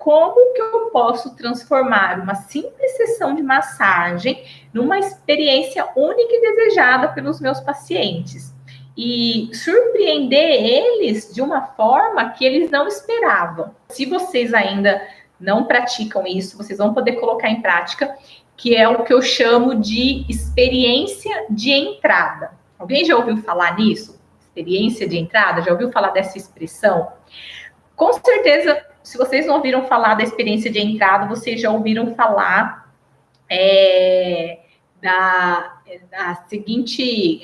como que eu posso transformar uma simples sessão de massagem numa experiência única e desejada pelos meus pacientes e surpreender eles de uma forma que eles não esperavam. Se vocês ainda não praticam isso, vocês vão poder colocar em prática, que é o que eu chamo de experiência de entrada. Alguém já ouviu falar nisso? Experiência de entrada? Já ouviu falar dessa expressão? Com certeza, se vocês não ouviram falar da experiência de entrada, vocês já ouviram falar da seguinte,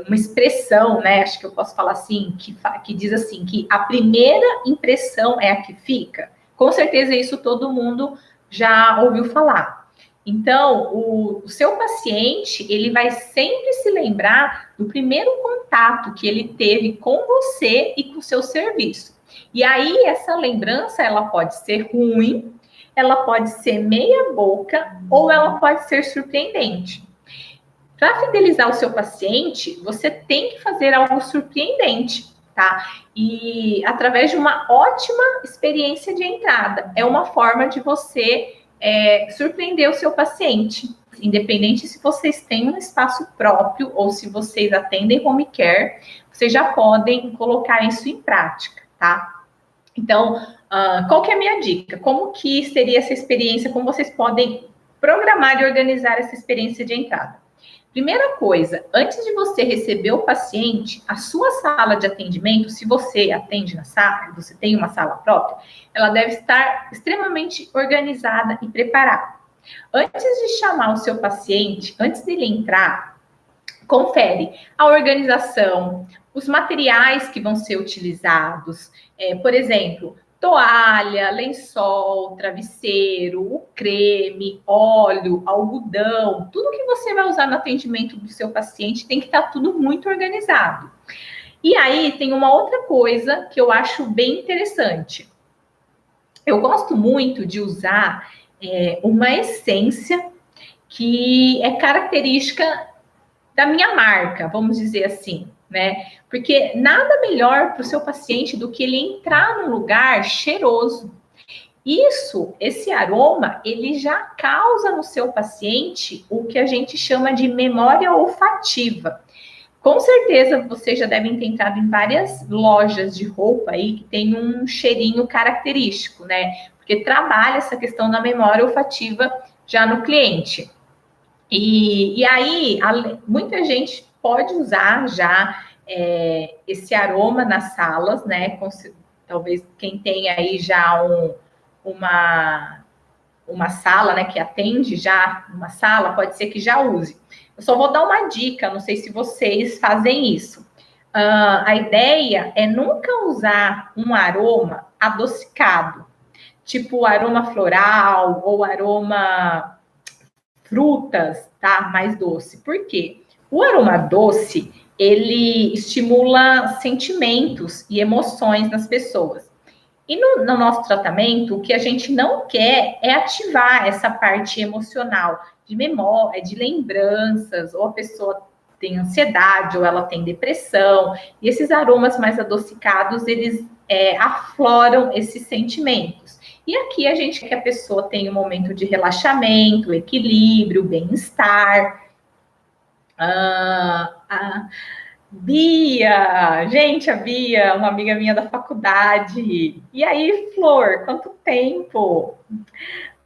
uma expressão, né? Acho que eu posso falar assim, que diz assim, que a primeira impressão é a que fica. Com certeza isso todo mundo já ouviu falar. Então, o seu paciente, ele vai sempre se lembrar do primeiro contato que ele teve com você e com o seu serviço. E aí, essa lembrança, ela pode ser ruim, ela pode ser meia boca ou ela pode ser surpreendente. Para fidelizar o seu paciente, você tem que fazer algo surpreendente, tá? E através de uma ótima experiência de entrada. É uma forma de você surpreender o seu paciente. Independente se vocês têm um espaço próprio ou se vocês atendem home care, vocês já podem colocar isso em prática, tá? Então, qual que é a minha dica? Como que seria essa experiência? Como vocês podem programar e organizar essa experiência de entrada? Primeira coisa, antes de você receber o paciente, a sua sala de atendimento, se você atende na sala, você tem uma sala própria, ela deve estar extremamente organizada e preparada. Antes de chamar o seu paciente, antes dele entrar, confere a organização, os materiais que vão ser utilizados, por exemplo, toalha, lençol, travesseiro, o creme, óleo, algodão, tudo que você vai usar no atendimento do seu paciente tem que estar tudo muito organizado. E aí tem uma outra coisa que eu acho bem interessante. Eu gosto muito de usar uma essência que é característica da minha marca, vamos dizer assim, né? Porque nada melhor para o seu paciente do que ele entrar num lugar cheiroso. Esse aroma, ele já causa no seu paciente o que a gente chama de memória olfativa. Com certeza, vocês já devem ter entrado em várias lojas de roupa aí que tem um cheirinho característico, né? Porque trabalha essa questão da memória olfativa já no cliente. E aí, muita gente pode usar já esse aroma nas salas, né? Talvez quem tem aí já uma sala, né, que atende já uma sala, pode ser que já use. Eu só vou dar uma dica, não sei se vocês fazem isso. A ideia é nunca usar um aroma adocicado, tipo aroma floral ou aroma frutas, tá? Mais doce. Por quê? O aroma doce, ele estimula sentimentos e emoções nas pessoas. E no nosso tratamento, o que a gente não quer é ativar essa parte emocional, de memória, de lembranças, ou a pessoa tem ansiedade, ou ela tem depressão. E esses aromas mais adocicados, eles afloram esses sentimentos. E aqui a gente quer que a pessoa tenha um momento de relaxamento, equilíbrio, bem-estar. Bia, gente, a Bia, uma amiga minha da faculdade. E aí, Flor, quanto tempo?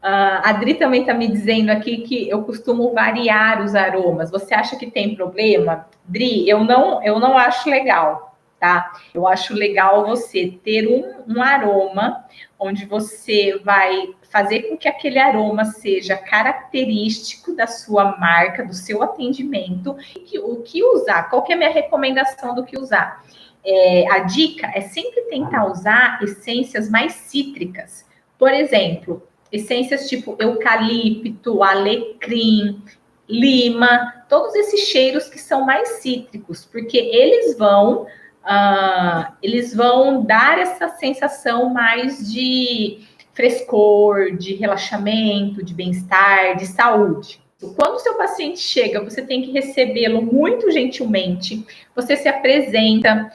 A Adri também está me dizendo aqui que eu costumo variar os aromas. Você acha que tem problema? Dri, eu não acho legal, tá? Eu acho legal você ter um aroma onde você vai fazer com que aquele aroma seja característico da sua marca, do seu atendimento. O que usar? Qual que é a minha recomendação do que usar? A dica é sempre tentar usar essências mais cítricas. Por exemplo, essências tipo eucalipto, alecrim, lima, todos esses cheiros que são mais cítricos, porque eles vão dar essa sensação mais de frescor, de relaxamento, de bem-estar, de saúde. Quando o seu paciente chega, você tem que recebê-lo muito gentilmente, você se apresenta,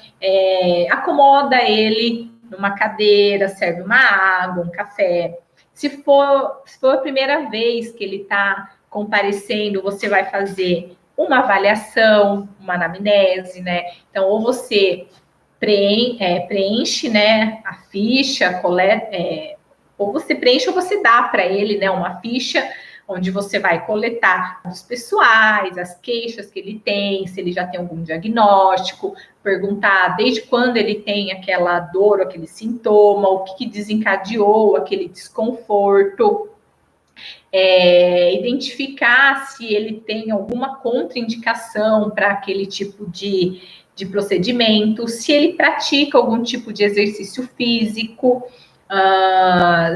acomoda ele numa cadeira, serve uma água, um café. Se for a primeira vez que ele está comparecendo, você vai fazer uma avaliação, uma anamnese, né? Então, ou você preenche, né, a ficha, ou você preenche ou você dá para ele, né, uma ficha onde você vai coletar os pessoais, as queixas que ele tem, se ele já tem algum diagnóstico, perguntar desde quando ele tem aquela dor, aquele sintoma, o que desencadeou aquele desconforto, identificar se ele tem alguma contraindicação para aquele tipo de procedimento, se ele pratica algum tipo de exercício físico,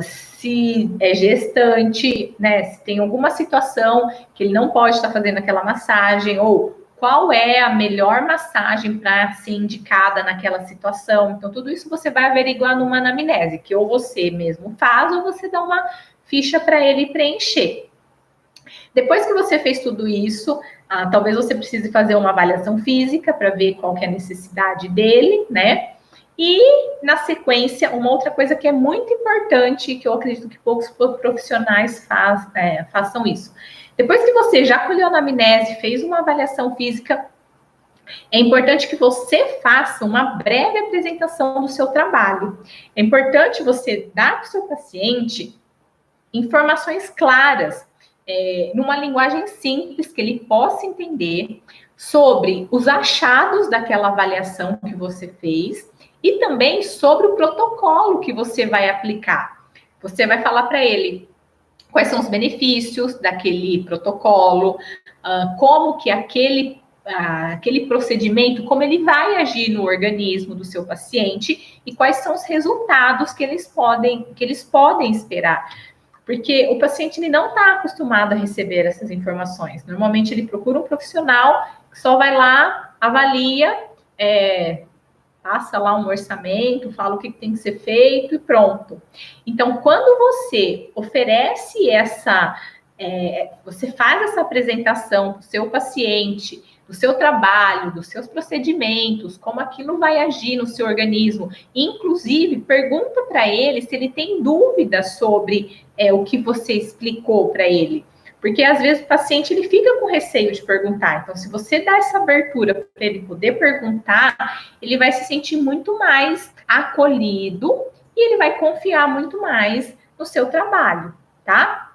se é gestante, né? Se tem alguma situação que ele não pode estar fazendo aquela massagem, ou qual é a melhor massagem para ser indicada naquela situação. Então, tudo isso você vai averiguar numa anamnese, que ou você mesmo faz, ou você dá uma ficha para ele preencher. Depois que você fez tudo isso, talvez você precise fazer uma avaliação física para ver qual que é a necessidade dele, né? E, na sequência, uma outra coisa que é muito importante, que eu acredito que poucos profissionais façam isso. Depois que você já colheu a anamnese, fez uma avaliação física, é importante que você faça uma breve apresentação do seu trabalho. É importante você dar para o seu paciente informações claras, numa linguagem simples, que ele possa entender, sobre os achados daquela avaliação que você fez e também sobre o protocolo que você vai aplicar. Você vai falar para ele quais são os benefícios daquele protocolo, como que aquele procedimento, como ele vai agir no organismo do seu paciente e quais são os resultados que eles podem esperar. Porque o paciente ele não está acostumado a receber essas informações. Normalmente ele procura um profissional que só vai lá, avalia, passa lá um orçamento, fala o que tem que ser feito e pronto. Então, quando você oferece você faz essa apresentação para o seu paciente, do seu trabalho, dos seus procedimentos, como aquilo vai agir no seu organismo. Inclusive, pergunta para ele se ele tem dúvidas sobre o que você explicou para ele. Porque, às vezes, o paciente ele fica com receio de perguntar. Então, se você dá essa abertura para ele poder perguntar, ele vai se sentir muito mais acolhido e ele vai confiar muito mais no seu trabalho, tá?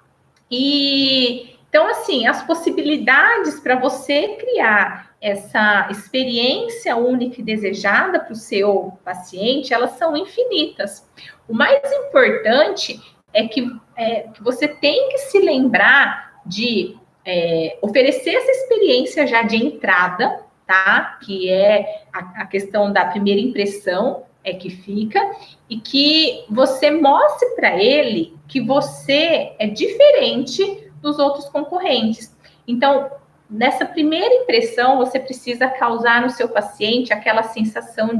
Então, assim, as possibilidades para você criar essa experiência única e desejada para o seu paciente, elas são infinitas. O mais importante é que você tem que se lembrar de oferecer essa experiência já de entrada, tá? Que é a questão da primeira impressão, que fica, e que você mostre para ele que você é diferente dos outros concorrentes. Então, nessa primeira impressão, você precisa causar no seu paciente aquela sensação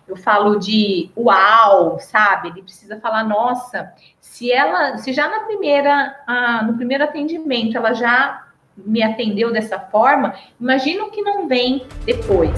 eu falo de uau, sabe? Ele precisa falar, nossa, se já no primeiro atendimento ela já me atendeu dessa forma, imagina o que não vem depois.